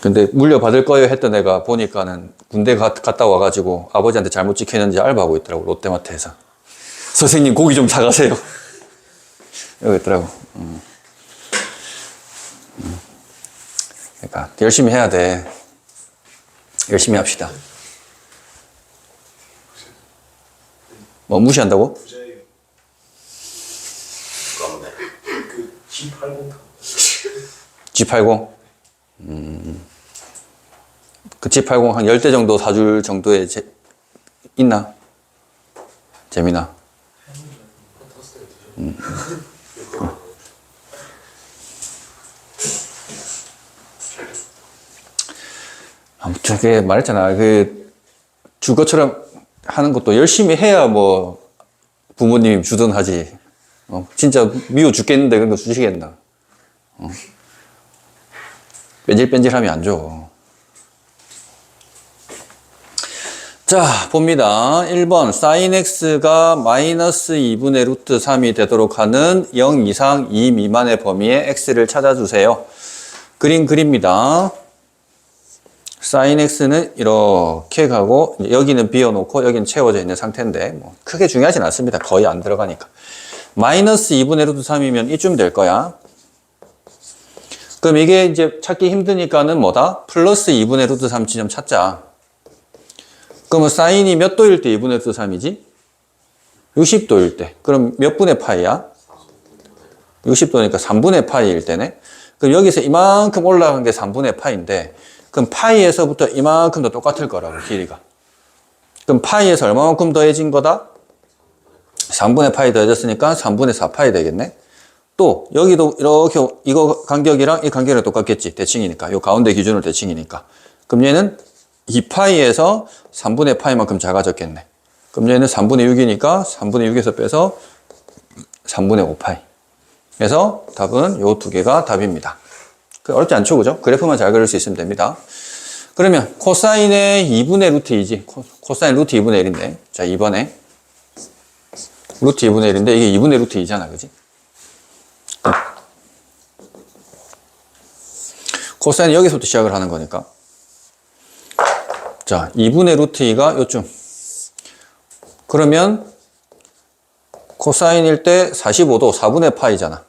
근데 물려받을 거예요 했던 애가 보니까는 군대 갔다 와가지고 아버지한테 잘못 찍혔는지 알바하고 있더라고, 롯데마트에서. 선생님, 고기 좀 사가세요. 여기 있더라고. 그러니까 열심히 해야 돼. 열심히 합시다. 뭐 무시한다고? 부자예요. 그런데 그 G80 G80? 그 G80 한 10대 정도 사줄 정도의 있나? 재미나? 아무튼 그게 말했잖아. 그 주거처럼 하는 것도 열심히 해야 뭐 부모님이 주든 하지. 진짜 미워 죽겠는데 그런 거 주시겠나? 뺀질뺀질하면 안 줘. 자, 봅니다. 1번 sin x가 마이너스 2분의 루트 3이 되도록 하는 0 이상 2 미만의 범위의 x를 찾아주세요. 그림 그립니다. sin x는 이렇게 가고 여기는 비워놓고 여기는 채워져 있는 상태인데 뭐 크게 중요하진 않습니다. 거의 안 들어가니까. 마이너스 2분의 루트 3이면 이쯤 될 거야. 그럼 이게 이제 찾기 힘드니까는 뭐다? 플러스 2분의 루트 3 지점 찾자. 그러면 사인이 몇 도일 때 2분의 루트 3이지? 60도일 때. 그럼 몇 분의 파이야? 60도니까 3분의 파이일 때네. 그럼 여기서 이만큼 올라간 게 3분의 파이인데 그럼 파이에서부터 이만큼 더 똑같을 거라고, 길이가. 그럼 파이에서 얼마만큼 더해진 거다? 3분의 파이 더해졌으니까 3분의 4파이 되겠네. 또 여기도 이렇게 이거 간격이랑 이 간격이랑 똑같겠지. 대칭이니까. 요 가운데 기준으로 대칭이니까. 그럼 얘는 2파이에서 3분의 파이만큼 작아졌겠네. 그럼 얘는 3분의 6이니까 3분의 6에서 빼서 3분의 5파이. 그래서 답은 요 두 개가 답입니다. 어렵지 않죠, 그죠? 그래프만 잘 그릴 수 있으면 됩니다. 그러면 코사인의 2분의 루트 2지. 코사인 루트 2분의 1인데. 자, 2번에 루트 2분의 1인데 이게 2분의 루트 2잖아, 그지? 코사인은 여기서부터 시작을 하는 거니까. 자, 2분의 루트 2가 요쯤. 그러면 코사인일 때 45도 4분의 파이잖아.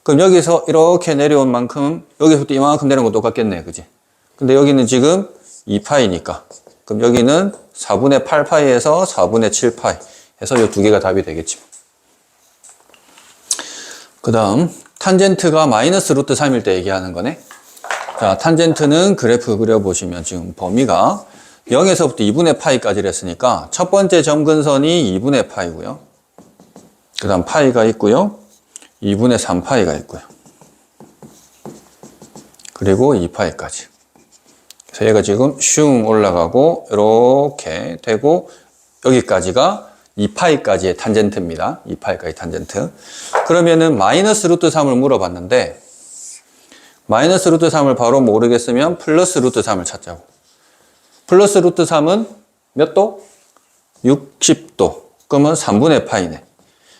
그럼 여기서 이렇게 내려온 만큼 여기서부터 이만큼 내려온 건 똑같겠네, 그지? 근데 여기는 지금 2파이니까. 그럼 여기는 4분의 8파이에서 4분의 7파이 해서 이 두 개가 답이 되겠지. 그 다음 탄젠트가 마이너스 루트 3일 때 얘기하는 거네. 자, 탄젠트는 그래프 그려보시면 지금 범위가 0에서부터 2분의 파이까지를 했으니까 첫 번째 점근선이 2분의 파이고요. 그 다음 파이가 있고요. 2분의 3파이가 있고요. 그리고 2파이까지. 그래서 얘가 지금 슝 올라가고 이렇게 되고 여기까지가 2파이까지의 탄젠트입니다. 2파이까지 탄젠트. 그러면은 마이너스 루트 3을 물어봤는데 마이너스 루트 3을 바로 모르겠으면 플러스 루트 3을 찾자고. 플러스 루트 3은 몇 도? 60도. 그러면 3분의 파이네.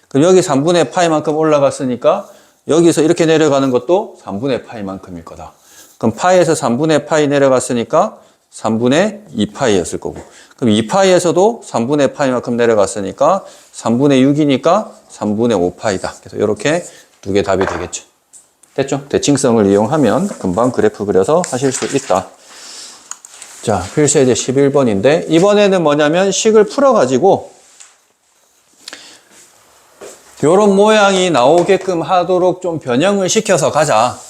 그럼 여기 3분의 파이만큼 올라갔으니까 여기서 이렇게 내려가는 것도 3분의 파이만큼일 거다. 그럼 파이에서 3분의 파이 내려갔으니까 3분의 2파이였을 거고. 그럼 2파이에서도 3분의 파이만큼 내려갔으니까 3분의 6이니까 3분의 5파이다. 그래서 이렇게 두 개 답이 되겠죠. 됐죠? 대칭성을 이용하면 금방 그래프 그려서 하실 수 있다. 자, 필수예제 11번인데 이번에는 뭐냐면 식을 풀어가지고 요런 모양이 나오게끔 하도록 좀 변형을 시켜서 가자.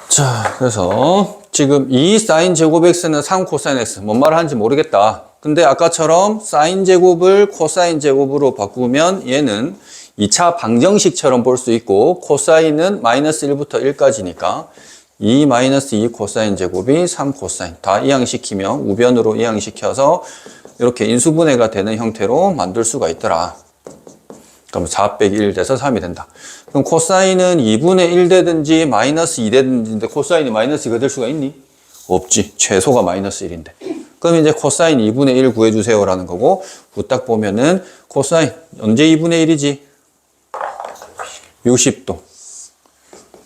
자, 그래서 지금 이 사인 제곱 x는 3 코사인 x. 뭔 말을 하는지 모르겠다. 근데 아까처럼 사인 제곱을 코사인 제곱으로 바꾸면 얘는 2차 방정식처럼 볼 수 있고 코사인은 마이너스 1부터 1까지니까 2 마이너스 2 코사인 제곱이 3 코사인. 다 이항시키면 우변으로 이항시켜서 이렇게 인수분해가 되는 형태로 만들 수가 있더라. 그럼 4 빼기 1 돼서 3이 된다. 그럼 코사인은 2분의 1 되든지 마이너스 2 되든지인데 코사인이 마이너스 2가 될 수가 있니? 없지. 최소가 마이너스 1인데. 그럼 이제 코사인 2분의 1 구해주세요라는 거고 부딱 보면은 코사인 언제 2분의 1이지? 60도.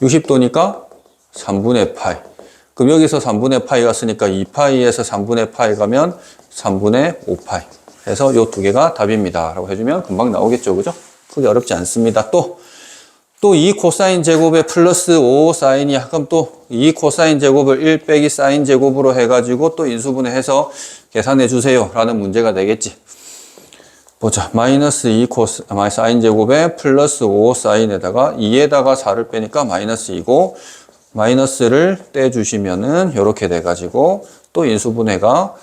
60도니까 3분의 파이. 그럼 여기서 3분의 파이 갔으니까 2파이에서 3분의 파이 가면 3분의 5파이 해서 요 두 개가 답입니다 라고 해주면 금방 나오겠죠, 그죠? 크게 어렵지 않습니다. 또 2 코사인 제곱에 플러스 5 사인이, 그럼 또 2 코사인 제곱을 1 빼기 사인 제곱으로 해가지고 또 인수분해해서 계산해 주세요 라는 문제가 되겠지. 보자. 마이너스 2 사인 제곱에 플러스 5 사인에다가 2에다가 4를 빼니까 마이너스 2고, 마이너스를 떼주시면은 이렇게 돼가지고 또 인수분해가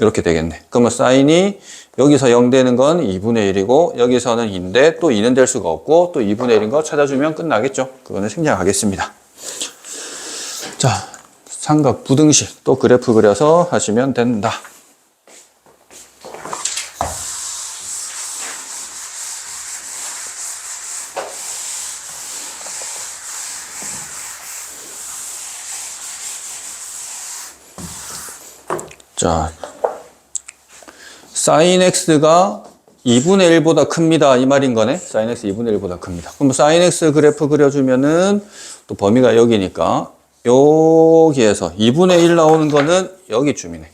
이렇게 되겠네. 그러면 사인이 여기서 0 되는 건 2분의 1이고 여기서는 2인데 또 2는 될 수가 없고 또 2분의 1인 거 찾아주면 끝나겠죠. 그거는 생략하겠습니다. 자, 삼각 부등식 또 그래프 그려서 하시면 된다. 자, sin x가 2분의 1보다 큽니다. 이 말인 거네. sin x 2분의 1보다 큽니다. 그럼 sin x 그래프 그려주면은 또 범위가 여기니까 여기에서 2분의 1 나오는 거는 여기쯤이네.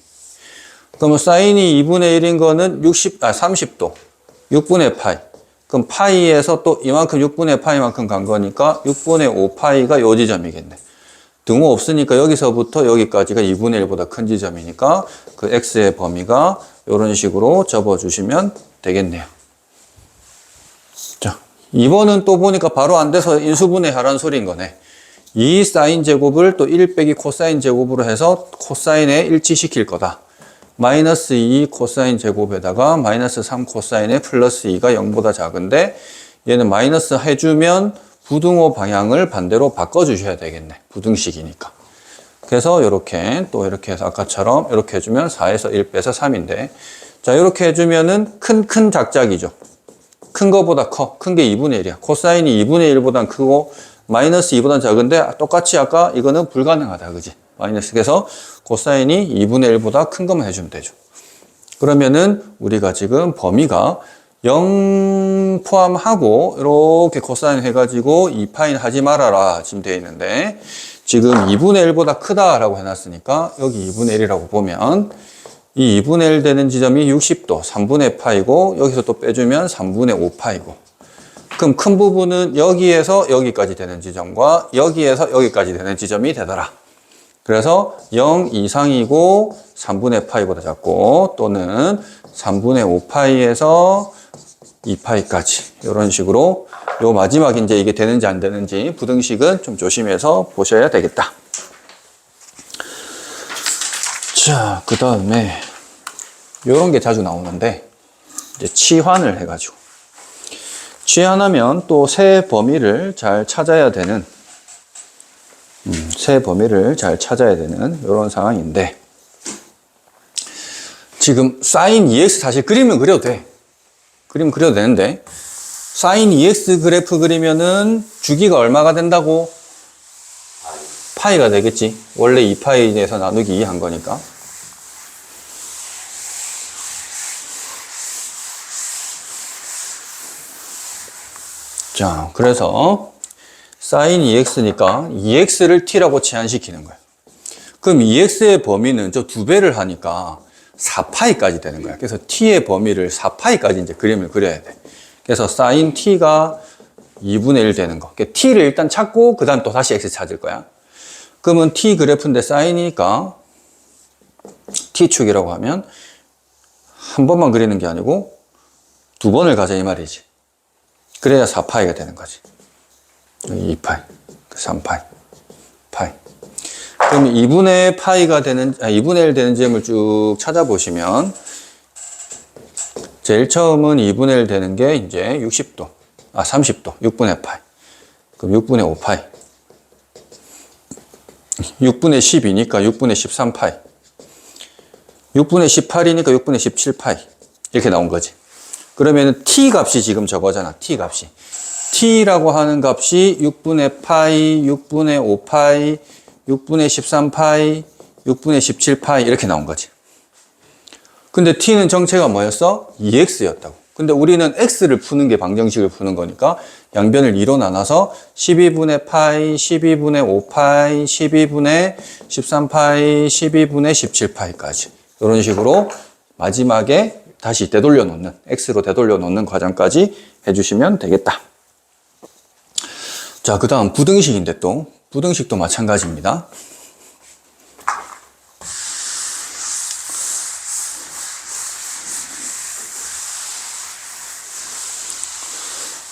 그러면 sin이 2분의 1인 거는 30도. 6분의 파이. 그럼 파이에서 또 이만큼 6분의 파이만큼 간 거니까 6분의 5파이가 요 지점이겠네. 등호 없으니까 여기서부터 여기까지가 2분의 1보다 큰 지점이니까 그 x의 범위가 이런 식으로 접어주시면 되겠네요. 자, 2번은 또 보니까 바로 안 돼서 인수분해하라는 소리인 거네. 2 사인 제곱을 또 1 빼기 코사인 제곱으로 해서 코사인에 일치시킬 거다. 마이너스 2 코사인 제곱에다가 마이너스 3 코사인에 플러스 2가 0보다 작은데 얘는 마이너스 해주면 부등호 방향을 반대로 바꿔주셔야 되겠네. 부등식이니까. 그래서 이렇게 또 이렇게 해서 아까처럼 이렇게 해주면 4에서 1 빼서 3인데 자, 이렇게 해주면은 큰 작작이죠. 큰 거보다 커. 큰 게 2분의 1이야. 코사인이 2분의 1보단 크고 마이너스 2보단 작은데 똑같이 아까 이거는 불가능하다. 그지? 마이너스. 그래서 코사인이 2분의 1보다 큰 것만 해주면 되죠. 그러면은 우리가 지금 범위가 0 포함하고 이렇게 코사인 해가지고 2파인 하지 말아라 지금 되어 있는데 지금 2분의 1보다 크다라고 해놨으니까 여기 2분의 1이라고 보면 이 2분의 1 되는 지점이 60도 3분의 파이고 여기서 또 빼주면 3분의 5파이고 그럼 큰 부분은 여기에서 여기까지 되는 지점과 여기에서 여기까지 되는 지점이 되더라. 그래서 0 이상이고 3분의 파이보다 작고 또는 3분의 5파이에서 2파이까지 이런 식으로 요 마지막 이제 이게 되는지 안 되는지 부등식은 좀 조심해서 보셔야 되겠다. 자, 그 다음에 요런 게 자주 나오는데 이제 치환을 해가지고 치환하면 또 새 범위를 잘 찾아야 되는 이런 상황인데 지금 sin 2x 사실 그림은 그려도 돼. 그림 그려도 되는데 sin 2x 그래프 그리면은 주기가 얼마가 된다고? 파이가 되겠지. 원래 2파이에서 나누기 2 한 거니까. 자, 그래서 sin 2x니까 2x를 t라고 치환시키는 거예요. 그럼 2x의 범위는 저 2배를 하니까 4파이까지 되는 거야. 그래서 t의 범위를 4파이까지 이제 그림을 그려야 돼. 그래서 sin t가 2분의 1 되는 거. 그러니까 t를 일단 찾고 그 다음 또 다시 x 찾을 거야. 그러면 t 그래프인데 sin이니까 t축이라고 하면 한 번만 그리는 게 아니고 두 번을 가자 이 말이지. 그래야 4파이가 되는 거지. 2파이, 3파이, 파이. 그럼 2분의 파이가 되는, 2분의 1 되는 지점을 쭉 찾아보시면, 제일 처음은 2분의 1 되는 게 이제 60도, 30도, 6분의 파이. 그럼 6분의 5파이. 6분의 10이니까 6분의 13파이. 6분의 18이니까 6분의 17파이. 이렇게 나온 거지. 그러면 t 값이 지금 저거잖아. t 값이. t라고 하는 값이 6분의 파이, 6분의 5파이, 6분의 13파이, 6분의 17파이 이렇게 나온 거지. 근데 t는 정체가 뭐였어? 2x였다고. 근데 우리는 x를 푸는 게 방정식을 푸는 거니까 양변을 2로 나눠서 12분의 파이, 12분의 5파이, 12분의 13파이, 12분의 17파이까지 이런 식으로 마지막에 다시 되돌려 놓는, x로 되돌려 놓는 과정까지 해주시면 되겠다. 자, 그 다음 부등식인데 또 부등식도 마찬가지입니다.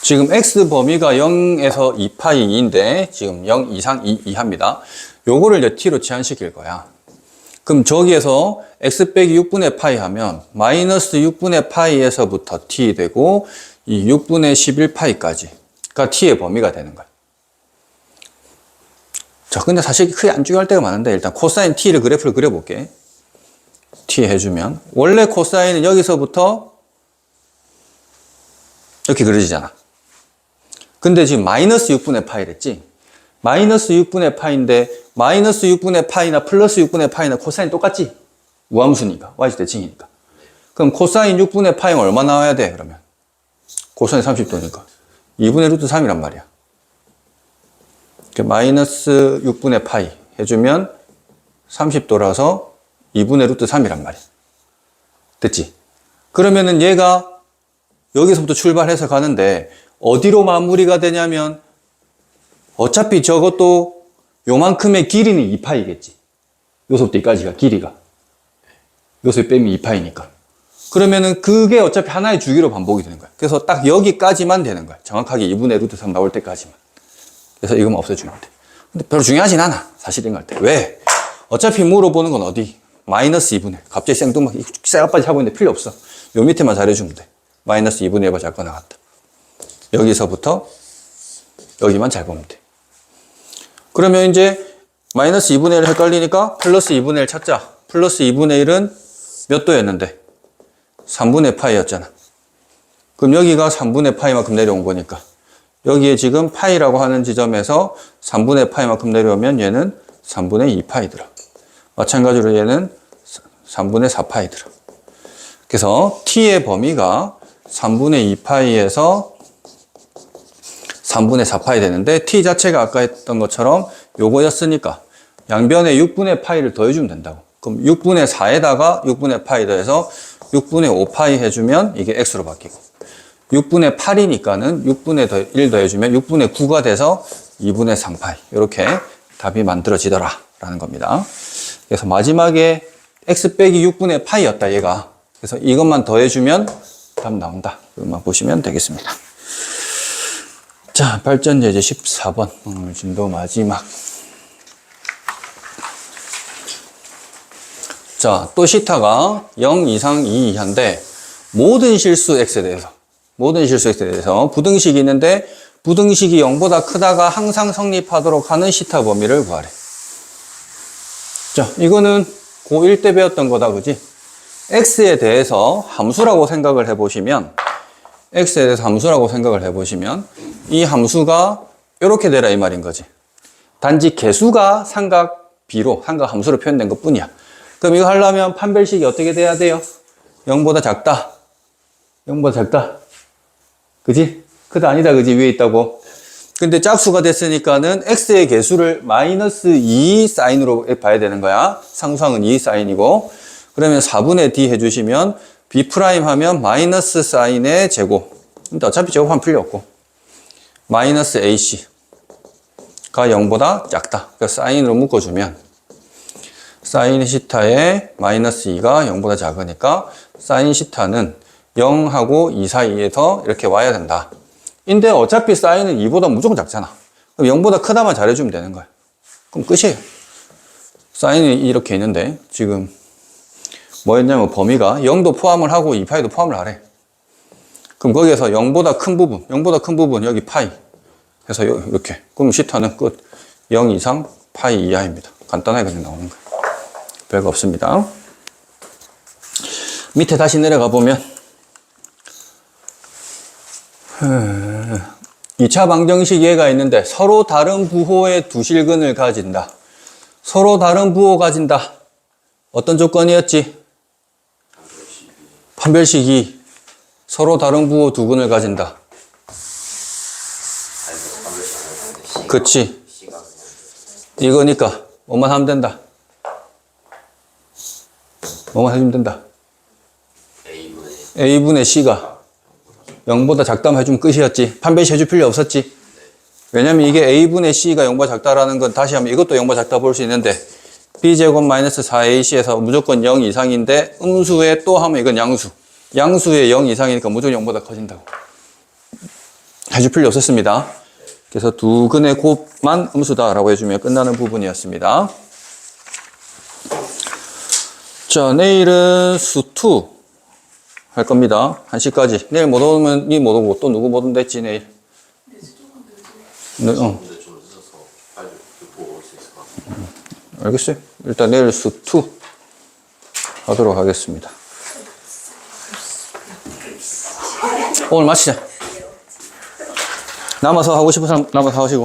지금 x 범위가 0에서 2파이인데 지금 0 이상 2 이하입니다. 요거를 이제 t로 제한시킬 거야. 그럼 저기에서 x 빼기 6분의 파이 하면 마이너스 6분의 파이에서부터 t 되고 이 6분의 11파이까지가 t의 범위가 되는 거야. 자, 근데 사실 크게 안 중요할 때가 많은데 일단 코사인 t를 그래프를 그려볼게. t 해주면 원래 코사인은 여기서부터 이렇게 그려지잖아. 근데 지금 마이너스 6분의 파이랬지? 마이너스 6분의 파이인데 마이너스 6분의 파이나 플러스 6분의 파이나 코사인 똑같지? 우함수니까 y대칭이니까. 그럼 코사인 6분의 파이는 얼마 나와야 돼? 그러면 코사인 30도니까 2분의 루트 3이란 말이야. 마이너스 6분의 파이 해주면 30도라서 2분의 루트 3이란 말이야. 됐지? 그러면은 얘가 여기서부터 출발해서 가는데 어디로 마무리가 되냐면 어차피 저것도 요만큼의 길이는 2파이겠지. 여기서부터 여기까지가 길이가. 여기서 빼면 2파이니까. 그러면은 그게 어차피 하나의 주기로 반복이 되는 거야. 그래서 딱 여기까지만 되는 거야. 정확하게 2분의 루트 3 나올 때까지만. 그래서 이것만 없애주면 돼. 근데 별로 중요하진 않아. 사실 이거 할 때. 왜? 어차피 물어보는 건 어디? 마이너스 2분의. 갑자기 생뚱맞게 쎄가빠지 하고 있는데 필요 없어. 요 밑에만 잘해주면 돼. 마이너스 2분의 1바 잡고 나갔다. 여기서부터 여기만 잘 보면 돼. 그러면 이제 마이너스 2분의 1 헷갈리니까 플러스 2분의 1 찾자. 플러스 2분의 1은 몇 도였는데? 3분의 파이였잖아. 그럼 여기가 3분의 파이만큼 내려온 거니까 여기에 지금 파이라고 하는 지점에서 3분의 파이만큼 내려오면 얘는 3분의 2파이더라. 마찬가지로 얘는 3분의 4파이더라. 그래서 t의 범위가 3분의 2파이에서 3분의 4파이 되는데 t 자체가 아까 했던 것처럼 요거였으니까 양변에 6분의 파이를 더해주면 된다고. 그럼 6분의 4에다가 6분의 파이 더해서 6분의 5파이 해주면 이게 x로 바뀌고 6분의 8이니까는 6분의 1 더해주면 6분의 9가 돼서 2분의 3파이 이렇게 답이 만들어지더라 라는 겁니다. 그래서 마지막에 x 빼기 6분의 파이였다 얘가. 그래서 이것만 더해주면 답 나온다. 이것만 보시면 되겠습니다. 자, 발전제제 14번 오늘 진도 마지막. 자, 또 시타가 0 이상 2 이하인데 모든 실수 x에 대해서 부등식이 있는데 부등식이 0보다 크다가 항상 성립하도록 하는 시타 범위를 구하래. 자, 이거는 고1 때 배웠던 거다, 그지? x에 대해서 함수라고 생각을 해보시면 이 함수가 이렇게 되라 이 말인 거지. 단지 개수가 삼각 함수로 표현된 것 뿐이야. 그럼 이거 하려면 판별식이 어떻게 돼야 돼요? 0보다 작다. 그지? 크다 아니다, 그지? 위에 있다고. 근데 짝수가 됐으니까는 x의 개수를 마이너스 2 사인으로 봐야 되는 거야. 상수항은 2 사인이고. 그러면 4분의 d 해주시면 b' 하면 마이너스 사인의 제곱. 근데 어차피 제곱하면 필요 없고. 마이너스 ac가 0보다 작다. 그래서 사인으로 묶어주면 사인 시타의 마이너스 2가 0보다 작으니까 사인 시타는 0하고 2 사이에서 이렇게 와야 된다. 근데 어차피 사인은 2보다 무조건 작잖아. 그럼 0보다 크다만 잘해주면 되는 거야. 그럼 끝이에요. 사인이 이렇게 있는데 지금 뭐였냐면 범위가 0도 포함을 하고 2파이도 포함을 하래. 그럼 거기에서 0보다 큰 부분 여기 파이 해서 이렇게. 그럼 시타는 끝. 0 이상 파이 이하입니다. 간단하게 그냥 나오는 거예요. 별거 없습니다. 밑에 다시 내려가 보면 2차 방정식 예가 있는데 서로 다른 부호의 두 실근을 가진다. 서로 다른 부호 가진다. 어떤 조건이었지? 판별식이 서로 다른 부호 두 근을 가진다. 그치. C가 그냥 이거니까 뭐만 하면 된다. 뭐만 해주면 된다. A분의 A분의 C가 0보다 작다면 해주면 끝이었지. 판별시 해줄 필요 없었지. 왜냐면 이게 A분의 C가 0보다 작다라는 건 다시 하면 이것도 0보다 작다 볼 수 있는데 B제곱 마이너스 4AC에서 무조건 0 이상인데 음수에 또 하면 이건 양수. 양수에 0 이상이니까 무조건 0보다 커진다고. 해줄 필요 없었습니다. 그래서 두 근의 곱만 음수다라고 해주면 끝나는 부분이었습니다. 자, 내일은 수2 할 겁니다. 1시까지. 내일 못 오면 니 못 오고 또 누구 못 온댔지 내일. 네, 근데 좀 늦어서 빨리 보고 올 수 있을 것 같아요. 알겠어요. 일단 내일 수2 하도록 하겠습니다. 오늘 마치자. 남아서 하고 싶은 사람 남아서 하시고.